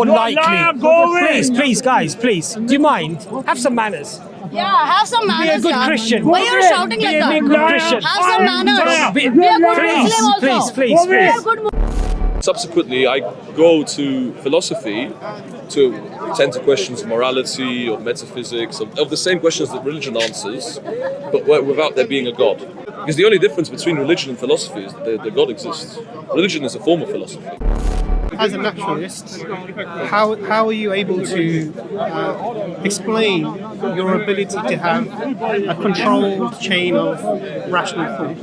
more likely. Please, guys, please. Do you mind? Have some manners. Yeah, have some manners. Be a good Christian. Why are you shouting like that? Be a good Christian. Have some manners. Be a good Muslim also. Please. Be a good Subsequently, I go to philosophy to tend to questions of morality, of metaphysics, of the same questions that religion answers, but without there being a God. Because the only difference between religion and philosophy is that the God exists. Religion is a form of philosophy. As a naturalist, how are you able to explain your ability to have a controlled chain of rational thought?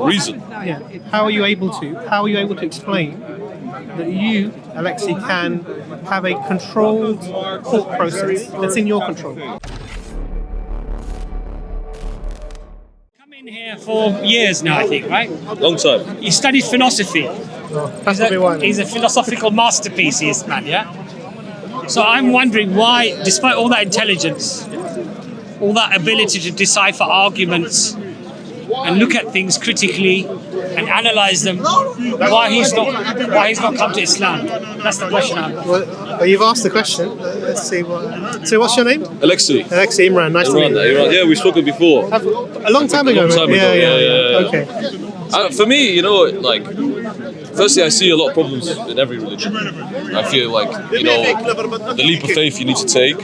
Reason. Yeah. How are you able to explain that you, Alexei, can have a controlled thought process that's in your control? Come in here for years now, I think, right? Long time. He studied philosophy. That's what we want. He's a philosophical masterpiece, he is, man, yeah? So I'm wondering why, despite all that intelligence, all that ability to decipher arguments and look at things critically and analyze them, why he's not come to Islam. That's the question I'm asking. Well, you've asked the question. Let's see what. So, what's your name? Alexei. Alexei Imran. Nice to meet you. Yeah, we've spoken before. A long time ago. Yeah. Okay. For me, like, firstly, I see a lot of problems in every religion. I feel like, the leap of faith you need to take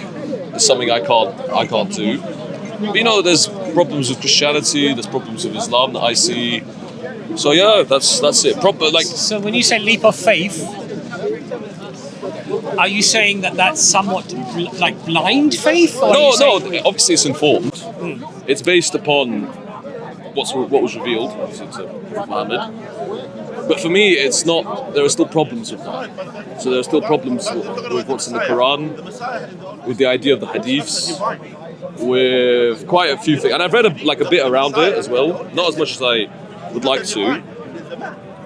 is something I can't do. But there's problems with Christianity, there's problems with Islam that I see. So yeah, that's it. So when you say leap of faith, are you saying that that's somewhat like blind faith? Or no. Obviously, it's informed. It's based upon what was revealed to Muhammad. But for me, it's not. There are still problems with that. So there are still problems with what's in the Quran, with the idea of the hadiths, with quite a few things. And I've read a bit around it as well. Not as much as I would like to.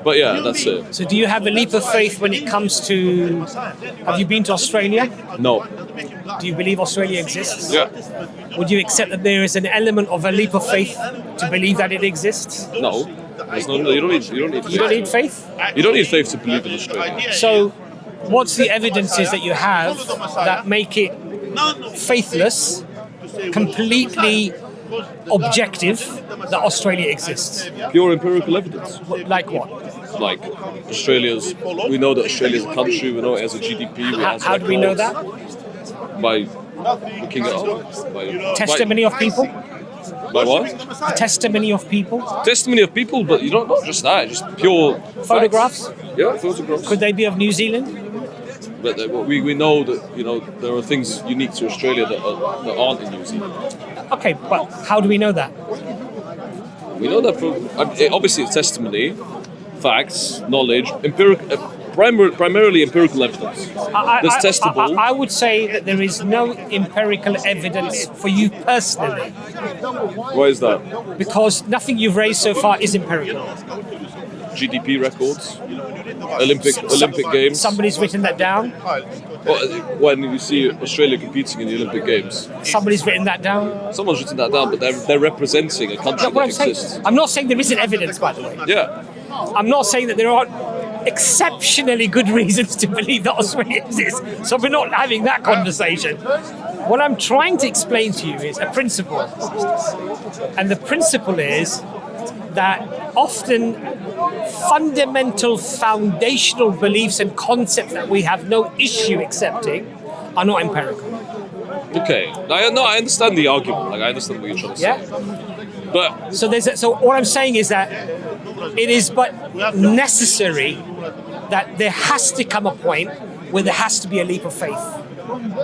But yeah, that's it. So do you have a leap of faith when it comes to... Have you been to Australia? No. Do you believe Australia exists? Yeah. Would you accept that there is an element of a leap of faith to believe that it exists? No. There's no, you don't need faith. You don't need faith? You don't need faith to believe in Australia. So what's the evidences that you have that make it faithless, completely objective, that Australia exists? Pure empirical evidence. Like what? Like we know that Australia's a country, we know it has a GDP. How do we know that? By looking it up. By testimony of people? By what? The testimony of people? Testimony of people, but not just that, just pure photographs? Facts. Yeah, photographs. Could they be of New Zealand? But we know that there are things unique to Australia that aren't in New Zealand. Okay, but how do we know that? We know that from obviously it's testimony, facts, knowledge, primarily empirical evidence. That's testable. I would say that there is no empirical evidence for you personally. Why is that? Because nothing you've raised so far is empirical. GDP records, Olympic Games. Somebody's written that down. When you see Australia competing in the Olympic Games, somebody's written that down. Someone's written that down, but they're representing a country that exists. I'm not saying there isn't evidence, by the way. Yeah. I'm not saying that there aren't exceptionally good reasons to believe that Australia exists. So we're not having that conversation. What I'm trying to explain to you is a principle. And the principle is that often fundamental, foundational beliefs and concepts that we have no issue accepting are not empirical. Okay. I understand the argument. I understand what you're trying to say. Yeah? But so what I'm saying is that it is but necessary that there has to come a point where there has to be a leap of faith.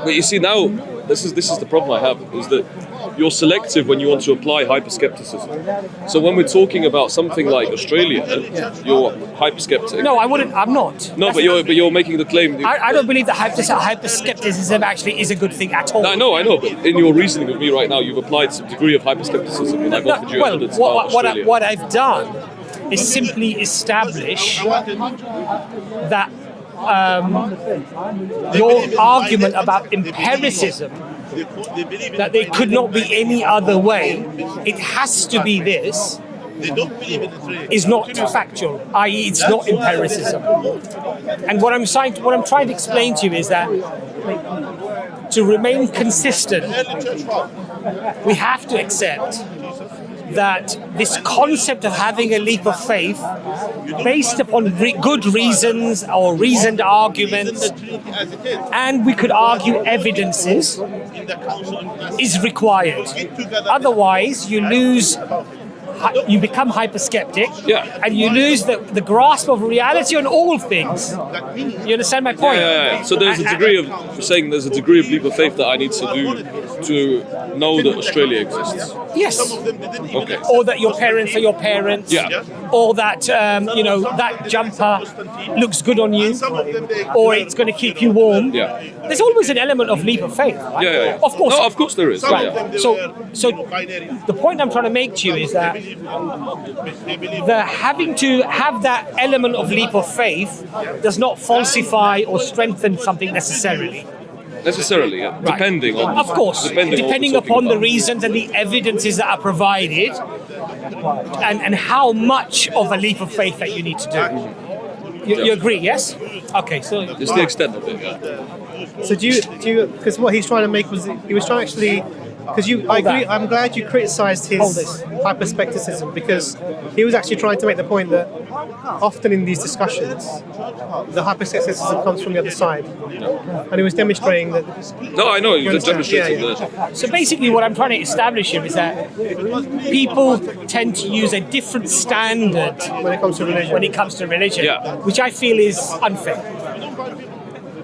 But you see now, this is the problem I have, is that you're selective when you want to apply hyperskepticism. So when we're talking about something like Australia, you're hyperskeptic. No, I wouldn't. I'm not. No, but you're making the claim. I don't believe that hyperskepticism actually is a good thing at all. I know. But in your reasoning with me right now, you've applied some degree of hyperskepticism, and I've offered you evidence about Australia. What I've done is simply establish that your argument about empiricism, that there could not be any other way, it has to be this, is not factual, i.e., it's not empiricism. And what I'm trying to explain to you is that to remain consistent, we have to accept that this concept of having a leap of faith based upon good reasons or reasoned arguments, and we could argue evidences, is required. Otherwise, you become hyperskeptic, and you lose the grasp of reality on all things. You understand my point? Yeah. So there's a degree of saying there's a degree of leap of faith that I need to do to know that Australia exists. Yes. Okay. Or that your parents are your parents. Yeah. Or that that jumper looks good on you, or it's going to keep you warm. Yeah. There's always an element of leap of faith. Right? Yeah. Of course. No, of course there is. Right. Yeah. So the point I'm trying to make to you is that having to have that element of leap of faith does not falsify or strengthen something necessarily. Necessarily, yeah. Right. Depending on. Of course, depending on what we're upon talking the about. reasons and the evidences that are provided, and how much of a leap of faith that you need to do. You agree, yes? Okay, so It's the extent of it, yeah. So do you? Because what he's trying to make was he was trying to actually. Because I agree. I'm glad you criticised his hyperspecticism, because he was actually trying to make the point that often in these discussions, the hyperspecticism comes from the other side, and he was demonstrating that. No, I know, you're understand? demonstrating Yeah. that. So basically what I'm trying to establish here is that people tend to use a different standard When it comes to religion, Yeah. which I feel is unfair.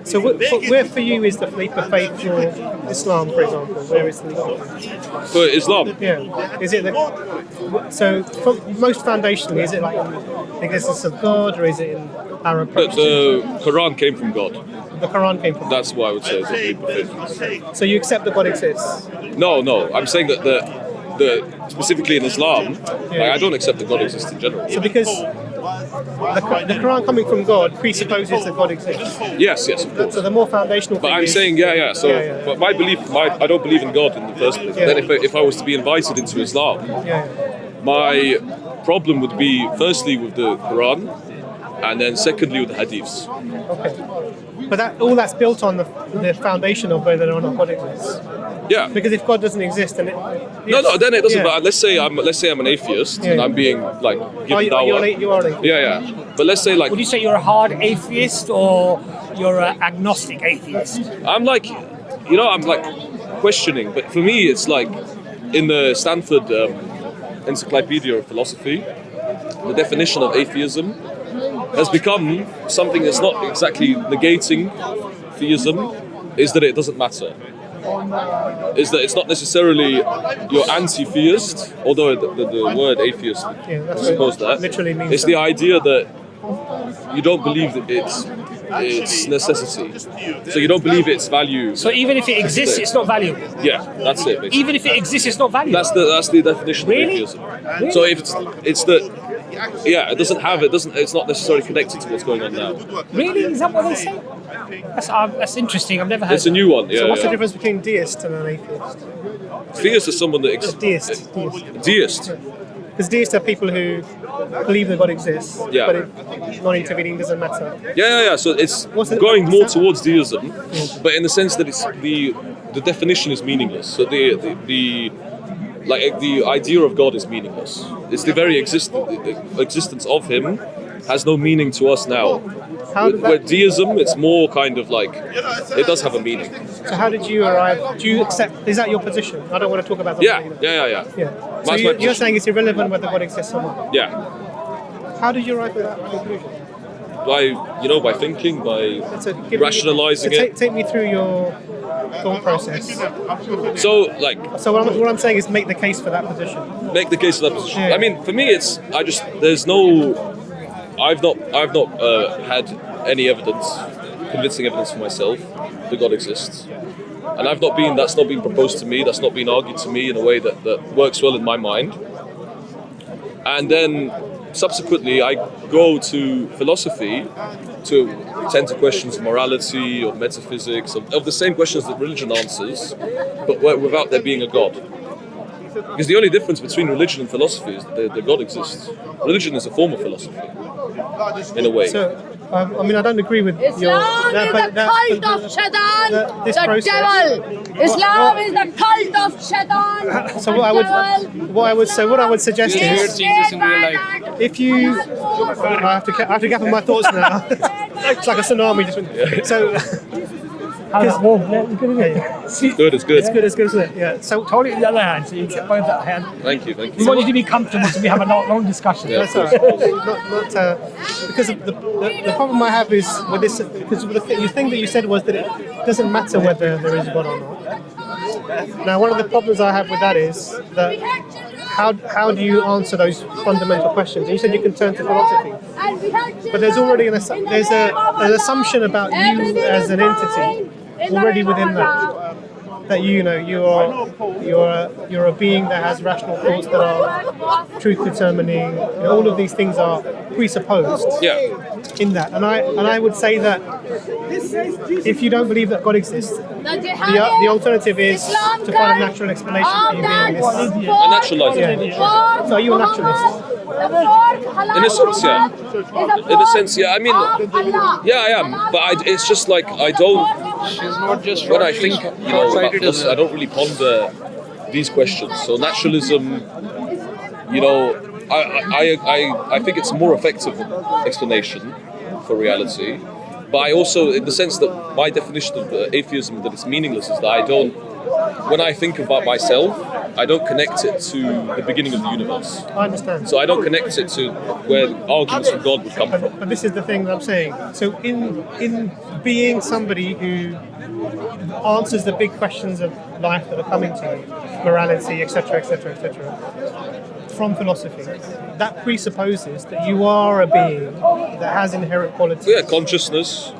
So where for you is the leap of faith for Islam, for example? Where is the leap of faith? For Islam, Yeah. Is it most foundationally, is it like the existence of God, or is it in our approach to the Quran came from God. the Quran came from? That's what I would say is a leap of faith. So you accept that God exists? No, I'm saying that the specifically in Islam, like, I don't accept that God exists in general. So because the Quran coming from God presupposes that God exists. Yes, of course. So the more foundational But thing I'm is, saying, So, but my belief, I don't believe in God in the first place. Yeah. Then if I was to be invited into Islam, Yeah. my problem would be firstly with the Quran, and then secondly with the Hadiths. Okay. But all that's built on the foundation of whether or not God exists. Yeah. Because if God doesn't exist, then No, then it doesn't Yeah. matter. Let's say I'm an atheist and I'm being like given dawah. You are. Yeah. But let's say like Would you say you're a hard atheist or you're an agnostic atheist? I'm like, I'm like questioning. But for me, it's like in the Stanford Encyclopedia of Philosophy, the definition of atheism has become something that's not exactly negating theism, is that it doesn't matter. Is that it's not necessarily you're anti-theist, although the word atheist that's suppose what that. it literally means. It's the idea that you don't believe that it's necessity. So you don't believe its value. So even if it exists, it's not valuable. Yeah, that's it. Basically. Even if it exists, it's not valuable. That's the definition Really? of atheism. So if it's that, it's not necessarily connected to what's going on now. Really? Is that what they say? That's interesting. I've never heard It's a new one. Yeah. So what's the yeah. difference between deist and an atheist? Theist is someone that Deist. Deist. Because deists are people who believe that God exists, Yeah. but non-intervening doesn't matter. Yeah. So it's What's the- going more what's that? towards deism, but in the sense that it's the definition is meaningless. So the idea of God is meaningless. It's the very existence of Him has no meaning to us now. How did With that, deism, it's more kind of like it does have a meaning. so how did you arrive? Do you accept? Is that your position? I don't want to talk about that. Yeah. Yeah. So That's my you're position. saying it's irrelevant whether God exists or not. Yeah. How did you arrive at that conclusion? By thinking, by So give rationalizing me, it. Take me through your thought process. So like So what I'm saying is make the case for that position. make the case of that position. Yeah. I mean, for me, I've not had any convincing evidence for myself that God exists, and that's not been proposed to me. That's not been argued to me in a way that works well in my mind. And then subsequently, I go to philosophy to tend to questions of morality, of metaphysics, of the same questions that religion answers, but without there being a God. Because the only difference between religion and philosophy is that God exists. Religion is a form of philosophy, in a way. So, I mean, I don't agree with your... Islam is the cult of Shaitan, this the process- devil. Islam is the cult of Shaitan. So what I would suggest is, if you, I have to gather my thoughts now. It's like a tsunami just went. So, How's that warm? Yeah, good, It's good. it's good, isn't it? Yeah. So Hold it in the other hand so you get both that hand. Thank you. We want you to be comfortable so we have a long discussion. Yeah. that's all right. Because the problem I have is with this, because the thing that you said was that it doesn't matter whether there is God or not. Now, one of the problems I have with that is that how do you answer those fundamental questions? And you said you can turn to philosophy, but there's already an assumption about you as an entity already within that. That you're a being that has rational thoughts that are truth determining. All of these things are presupposed in that, and I would say that if you don't believe that God exists, the alternative is to find a natural explanation for you being this. A naturalized. So are you a naturalist? In a sense, yeah. In a sense, yeah. I mean, yeah, I am. But it's just like I don't. When I think, about philosophy, I don't really ponder these questions. So naturalism, I think it's a more effective explanation for reality. But I also, in the sense that my definition of atheism, that it's meaningless, is that when I think about myself, I don't connect it to the beginning of the universe. I understand. So I don't connect it to where arguments from God would come from. But this is the thing that I'm saying. So in being somebody who answers the big questions of life that are coming to you, morality, etc., from philosophy, that presupposes that you are a being that has inherent qualities. Yeah, consciousness,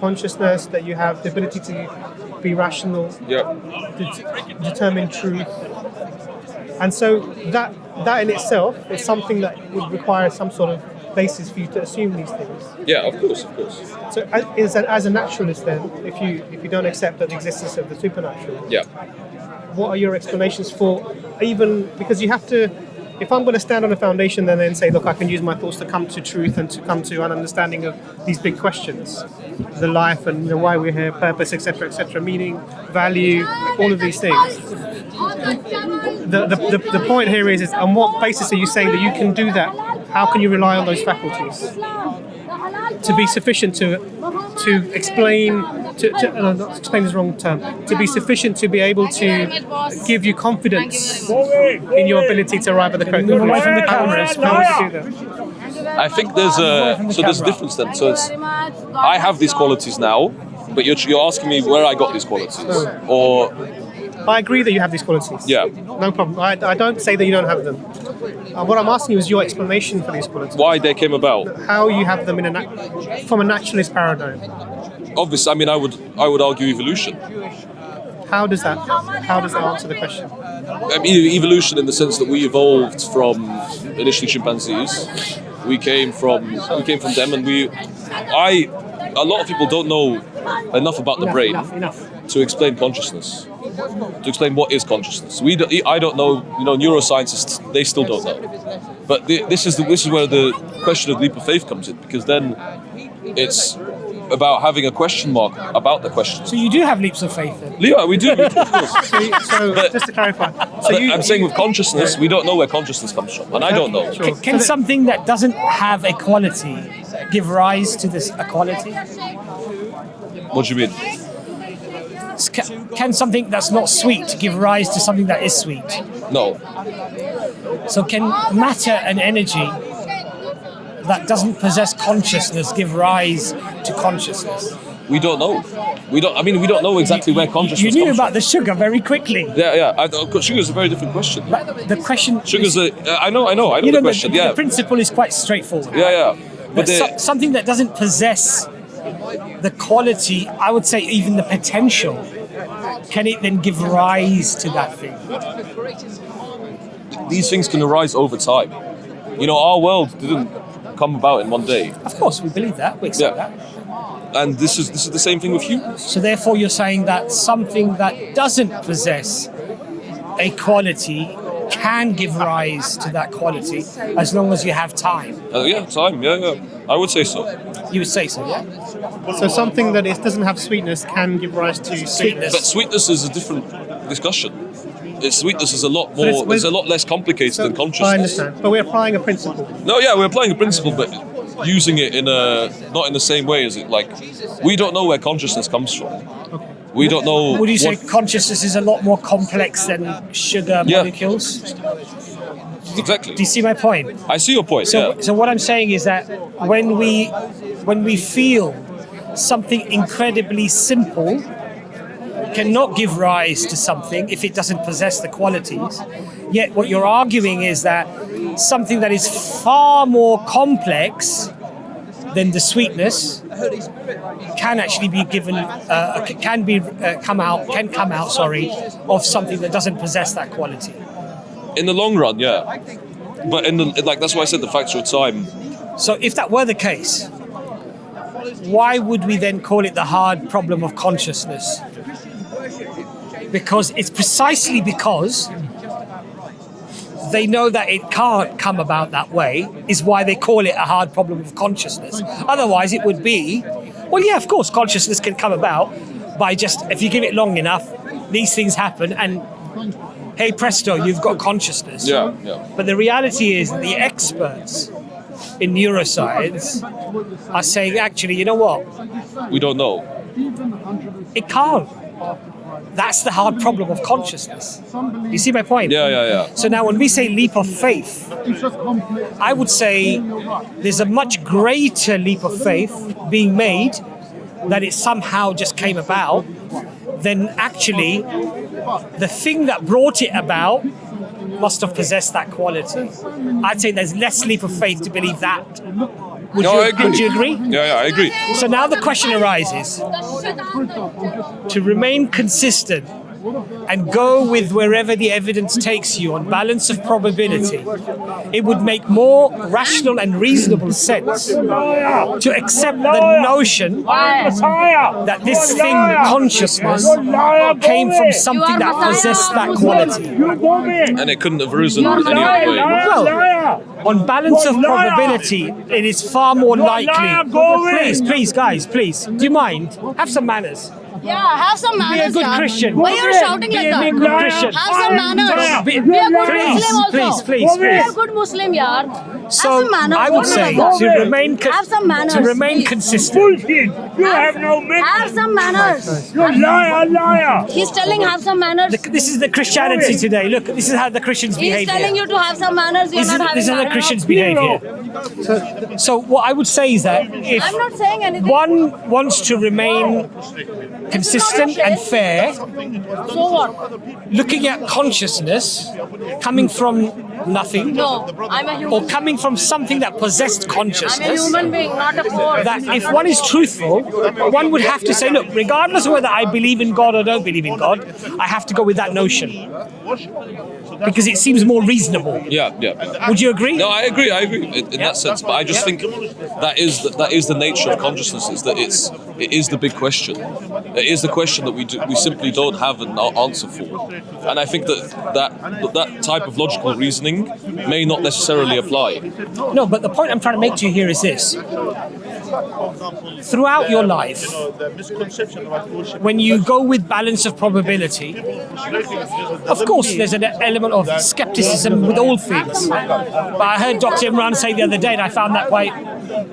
that you have the ability to be rational, determine truth. And so that in itself is something that would require some sort of basis for you to assume these things. Yeah, of course. So as a naturalist then, if you don't accept the existence of the supernatural, what are your explanations for, even because you have to, if I'm going to stand on a foundation and then say, look, I can use my thoughts to come to truth and to come to an understanding of these big questions, the life and why we're here, purpose, etc., meaning, value, all of these things. The point here is on what basis are you saying that you can do that? How can you rely on those faculties to be sufficient to explain, not explain is the wrong term, to be sufficient to be able to give you confidence in your ability to arrive at the correct conclusion? From the cameras, How would you do that? I think there's a difference then. So I have these qualities now, but you're asking me where I got these qualities, or I agree that you have these qualities. Yeah. No problem. I don't say that you don't have them. What I'm asking you is your explanation for these qualities. why they came about. How you have them from a naturalist paradigm. Obviously, I mean, I would argue evolution. How does that answer the question? I mean, evolution in the sense that we evolved from initially chimpanzees. We came from them, and a lot of people don't know enough about the brain to explain consciousness, to explain what is consciousness. I don't know. Neuroscientists, they still don't know. But this is where the question of leap of faith comes in, because then it's about having a question mark about the question. So you do have leaps of faith then? Yeah, we do. Of course. So just to clarify, I'm saying with consciousness, we don't know where consciousness comes from, and I don't know. Sure. Can something that doesn't have a quality give rise to this equality? What do you mean? Can something that's not sweet give rise to something that is sweet? No. So can matter and energy that doesn't possess consciousness give rise to consciousness? We don't know. We don't know exactly where consciousness You knew comes about the sugar very quickly. from. Yeah. Sugar is a very different question. But the question... Sugar's I know the question. The principle is quite straightforward. Yeah. But something that doesn't possess the quality, I would say even the potential, can it then give rise to that thing? these things can arise over time. Our world didn't come about in one day. Of course, we believe that. We accept that. And this is the same thing with humans. So therefore you're saying that something that doesn't possess a quality can give rise to that quality as long as you have time. Time. Yeah. I would say so. You would say so, yeah? So something that doesn't have sweetness can give rise to sweetness. But sweetness is a different discussion. Sweetness is a lot more. It's a lot less complicated than consciousness. I understand, but we're applying a principle. No, yeah, we're applying a principle, but using it not in the same way as it. Like, we don't know where consciousness comes from. Okay. We don't know. Would you say consciousness is a lot more complex than sugar molecules? Exactly. Do you see my point? I see your point. So what I'm saying is that when we feel something incredibly simple cannot give rise to something if it doesn't possess the qualities, yet what you're arguing is that something that is far more complex than the sweetness can actually be given, come out, of something that doesn't possess that quality. In the long run, yeah. But that's why I said the factor of time. So if that were the case, why would we then call it the hard problem of consciousness? Because it's precisely because they know that it can't come about that way is why they call it a hard problem of consciousness. Otherwise it would be, well, yeah, of course, consciousness can come about by just, if you give it long enough, these things happen and hey presto, you've got consciousness. Yeah. But the reality is that the experts in neuroscience are saying, actually, you know what? We don't know. It can't. That's the hard problem of consciousness. You see my point? Yeah. So now when we say leap of faith, I would say there's a much greater leap of faith being made that it somehow just came about than actually the thing that brought it about must have possessed that quality. I'd say there's less leap of faith to believe that. I agree. Would you agree? Yeah, I agree. So now the question arises, to remain consistent and go with wherever the evidence takes you on balance of probability, it would make more rational and reasonable sense to accept the notion that this thing, consciousness, came from something that possessed that quality. And it couldn't have risen any other way. Well, on balance of probability, it is far more likely. Please, guys, please, do you mind? Have some manners. Yeah, have some manners. Be a good Christian. Why are you shouting like that? Be a good Christian. Have some manners. Be a good please, Muslim also. please. Be a good Muslim, yaar. So have some manners. I would say have some manners. to remain please. consistent. You have no manners. Have some manners. You're liar. He's telling have some manners. This is the Christianity today. Look, this is how the Christians behave He's telling here. you to have some manners. You're not having This is how the manners. Christians behave here. So what I would say is that if I'm not saying anything. one wants to remain consistent and fair, So what? looking at consciousness coming from nothing, No, I'm a or human. coming from something that possessed I'm a consciousness, human being, not a force. that if one is truthful, one would have to say, look, regardless of whether I believe in God or don't believe in God, I have to go with that notion. Because it seems more reasonable. Yeah. Would you agree? No, I agree in that sense. But I just think that is the nature of consciousness. Is that it is the big question. It is the question that we simply don't have an answer for. And I think that type of logical reasoning may not necessarily apply. No, but the point I'm trying to make to you here is this. Throughout your life, when you go with balance of probability, of course there's an element of skepticism with all things. But I heard Dr. Imran say the other day, and I found that quite,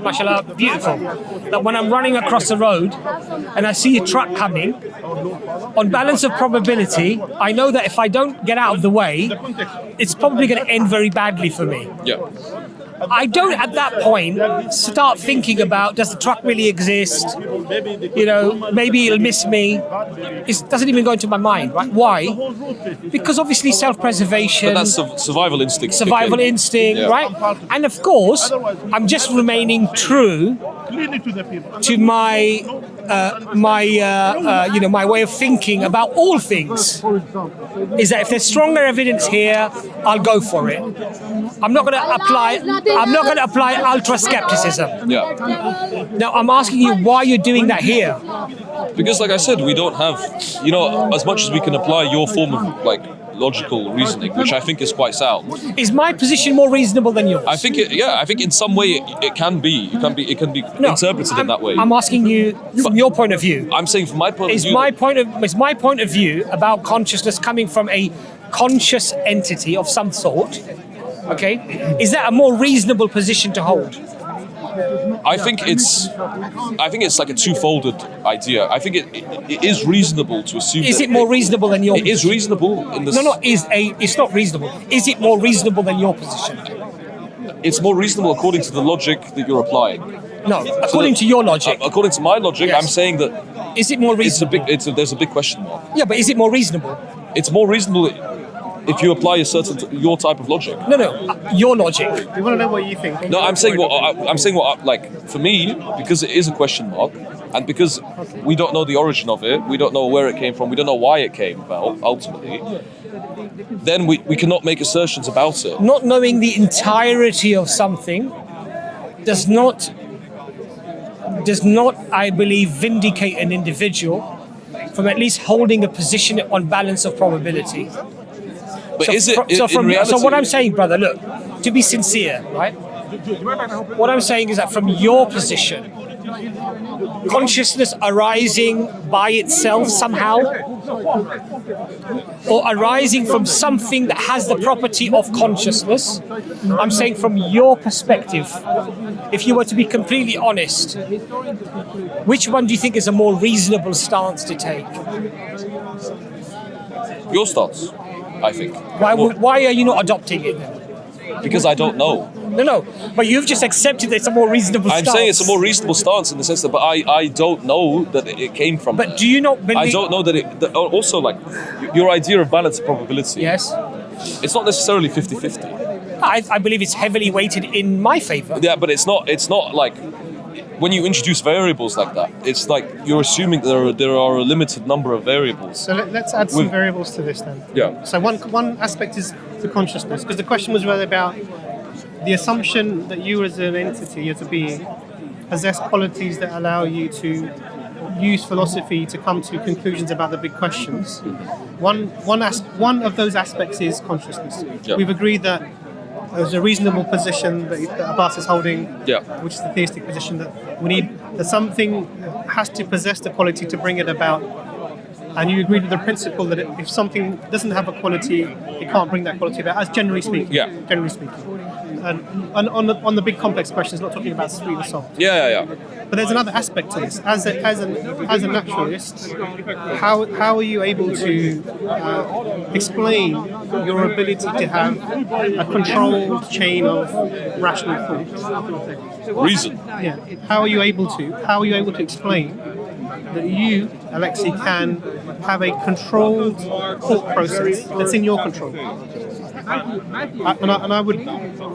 mashallah, beautiful, that when I'm running across the road and I see a truck coming, on balance of probability, I know that if I don't get out of the way, it's probably going to end very badly for me. Yeah. I don't, at that point, start thinking about, does the truck really exist? You know, maybe it'll miss me. It doesn't even go into my mind, right? Why? Because obviously self-preservation. But that's survival instinct. Yeah. Right? And of course, I'm just remaining true to my way of thinking about all things. Is that if there's stronger evidence here, I'll go for it. I'm not going to apply ultra skepticism. Yeah. Now I'm asking you why you're doing that here. Because, like I said, we don't have, as much as we can apply your form of logical reasoning, which I think is quite sound. Is my position more reasonable than yours? I think I think in some way it can be. It can be interpreted in that way. I'm asking you from your point of view. I'm saying from my point of Is view. my point of view about consciousness coming from a conscious entity of some sort? Okay, is that a more reasonable position to hold? I think it's like a two-folded idea. I think it is reasonable to assume. Is it more reasonable than your? It is reasonable in the. No. It's not reasonable. Is it more reasonable than your position? It's more reasonable according to the logic that you're applying. No, according to your logic. According to my logic, Yes. I'm saying that Is it more reasonable? there's a big question mark. Yeah, but is it more reasonable? It's more reasonable if you apply your type of logic. No, your logic. We want to know what you think. No, I'm saying like for me, because it is a question mark, and because we don't know the origin of it, we don't know where it came from, we don't know why it came about ultimately. Then we cannot make assertions about it. Not knowing the entirety of something does not, I believe, vindicate an individual from at least holding a position on balance of probability. But is it in reality? So what I'm saying, brother, look, to be sincere, right? What I'm saying is that from your position, consciousness arising by itself somehow, or arising from something that has the property of consciousness, I'm saying from your perspective, if you were to be completely honest, which one do you think is a more reasonable stance to take? Your stance, I think. Why are you not adopting it then? Because I don't know. No, but you've just accepted that it's a more reasonable stance. I'm saying it's a more reasonable stance in the sense that, but I don't know that it came from. But do you not believe? I don't know that also, like, your idea of balance of probability. Yes. It's not necessarily 50-50. I believe it's heavily weighted in my favor. Yeah, but it's not like when you introduce variables like that. It's like you're assuming there are a limited number of variables. So let's add some variables to this then. Yeah. So one aspect is the consciousness, because the question was really about the assumption that you as an entity, as a being, possess qualities that allow you to use philosophy to come to conclusions about the big questions. One of those aspects is consciousness. Yeah. We've agreed that there's a reasonable position that Abbas is holding, Yeah. which is the theistic position, that something has to possess the quality to bring it about. And you agreed with the principle that if something doesn't have a quality, it can't bring that quality about, as generally speaking. Yeah. Generally speaking. And on the big complex questions, not talking about sweet or salt. Yeah. But there's another aspect to this. As a naturalist, how are you able to explain your ability to have a controlled chain of rational thought? Reason. Yeah. How are you able to explain that you, Alexei, can have a controlled thought process that's in your control? And I would,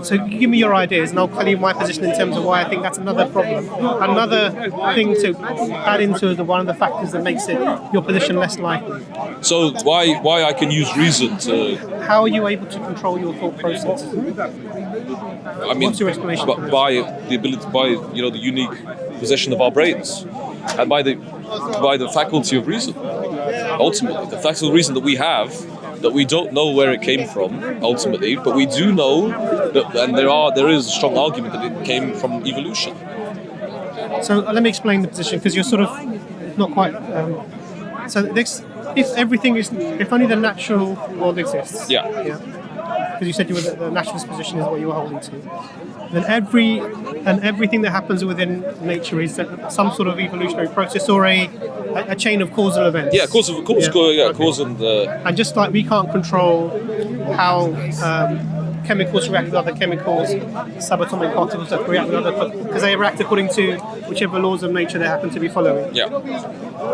so you give me your ideas and I'll tell you my position in terms of why I think that's another problem. Another thing to add into one of the factors that makes your position less likely. So why I can use reason to? How are you able to control your thought process? I mean, What's your explanation for this? by the ability, by the unique possession of our brains, and by the faculty of reason. Ultimately, the faculty of reason that we have, that we don't know where it came from ultimately, but we do know that, and there is a strong argument that it came from evolution. So let me explain the position, because you're sort of not quite. So if only the natural world exists. Yeah. Because you said the naturalist position is what you were holding to. Then everything that happens within nature is some sort of evolutionary process or a chain of causal events. Yeah, cause and. And just like we can't control how chemicals react with other chemicals, subatomic particles that react with other, because they react according to whichever laws of nature they happen to be following. Yeah.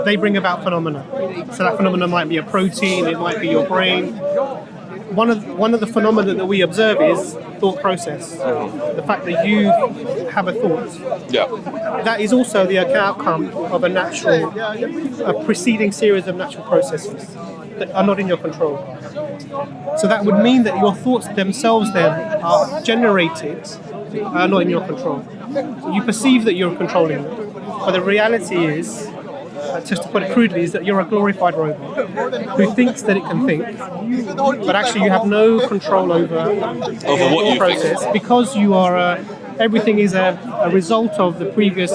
They bring about phenomena. So that phenomena might be a protein, it might be your brain. One of the phenomena that we observe is thought process. The fact that you have a thought. Yeah. That is also the outcome of a preceding series of natural processes that are not in your control. So that would mean that your thoughts themselves then are generated, are not in your control. You perceive that you're controlling them, but the reality is just to put it crudely, is that you're a glorified robot who thinks that it can think, but actually you have no control over what you process think. because you are. Everything is a result of the previous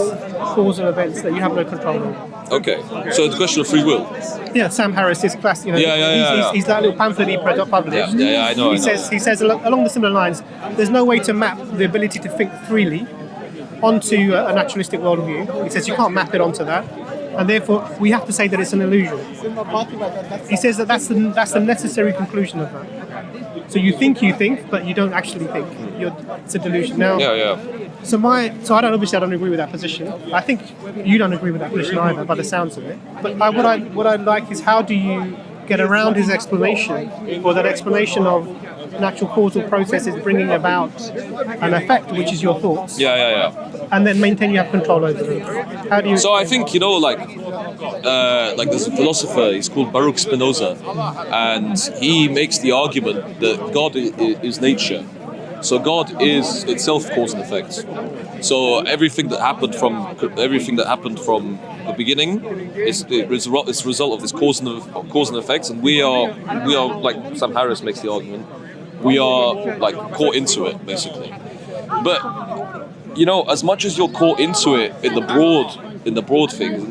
causal events that you have no control over. Okay, so it's a question of free will. Yeah, Sam Harris is class. You know, Yeah. he's that little pamphlet he published. Yeah, I know. He says along the similar lines, there's no way to map the ability to think freely onto a naturalistic worldview. He says you can't map it onto that, and therefore we have to say that it's an illusion. He says that that's the necessary conclusion of that. So you think, but you don't actually think. It's a delusion. Now, So I don't agree with that position. I think you don't agree with that position either, by the sounds of it. But what I'd like is, how do you get around his explanation, or that explanation of natural causal processes bringing about an effect, which is your thoughts, and then maintain you have control over them? How do you? So I think, like there's a philosopher, he's called Baruch Spinoza, and he makes the argument that God is nature. So God is itself cause and effect. So everything that happened from the beginning is a result of this cause and effects, and we are like Sam Harris makes the argument, we are like caught into it basically. But as much as you're caught into it in the broad things,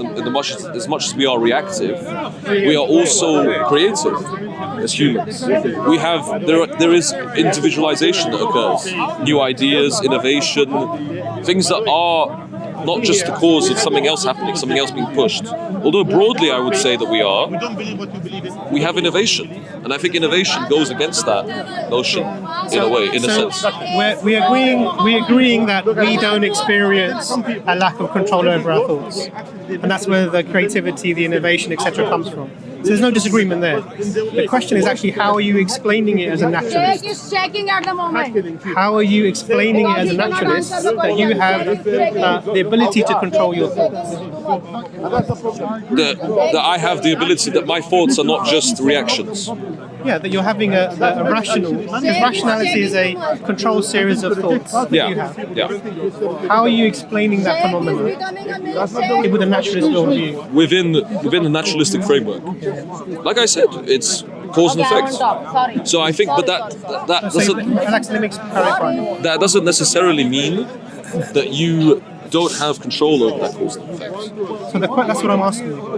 as much as we are reactive, we are also creative as humans. There is individualization that occurs, new ideas, innovation, things that are not just the cause of something else happening, something else being pushed. Although broadly I would say that we have innovation, and I think innovation goes against that notion in a way, in a sense. We're agreeing that we don't experience a lack of control over our thoughts, and that's where the creativity, the innovation, etc. comes from. So there's no disagreement there. The question is actually, how are you explaining it as a naturalist? Is checking at the moment. How are you explaining it as a naturalist that you have the ability to control your thoughts? That I have the ability, that my thoughts are not just reactions. Yeah, that you're having a rational, because rationality is a controlled series of thoughts that you have. How are you explaining that phenomenon with a naturalist worldview? Within the naturalistic framework. Like I said, it's cause and effect. So I think, but that doesn't necessarily mean that you don't have control over that cause and effect. So that's what I'm asking you.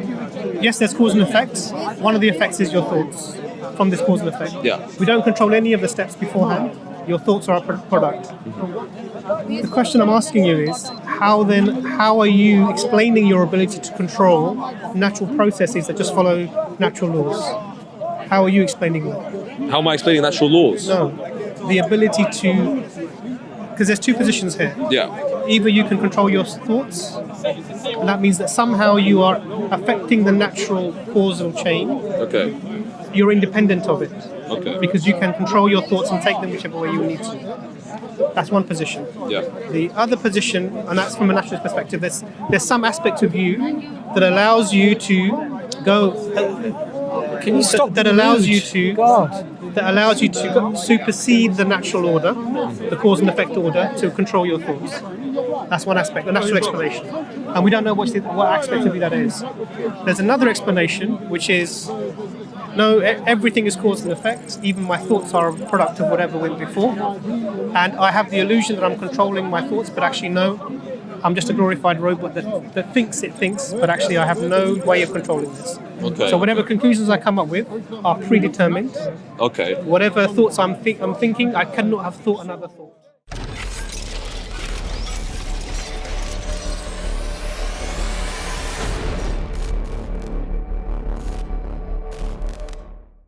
Yes, there's cause and effects. One of the effects is your thoughts from this cause and effect. Yeah. We don't control any of the steps beforehand. Your thoughts are a product. The question I'm asking you is, how are you explaining your ability to control natural processes that just follow natural laws? How are you explaining that? How am I explaining natural laws? No, the ability to, because there's two positions here. Yeah. Either you can control your thoughts, and that means that somehow you are affecting the natural causal chain. Okay. You're independent of it. Okay. Because you can control your thoughts and take them whichever way you need to. That's one position. Yeah. The other position, and that's from a naturalist perspective, there's some aspect of you that allows you to go. Can you stop? That allows you to. That allows you to supersede the natural order, the cause and effect order, to control your thoughts. That's one aspect, the natural explanation. And we don't know what aspect of you that is. There's another explanation, which is, no, everything is cause and effect. Even my thoughts are a product of whatever went before. And I have the illusion that I'm controlling my thoughts, but actually no, I'm just a glorified robot that thinks it thinks, but actually I have no way of controlling this. Okay. So whatever conclusions I come up with are predetermined. Okay. Whatever thoughts I'm thinking, I cannot have thought another thought.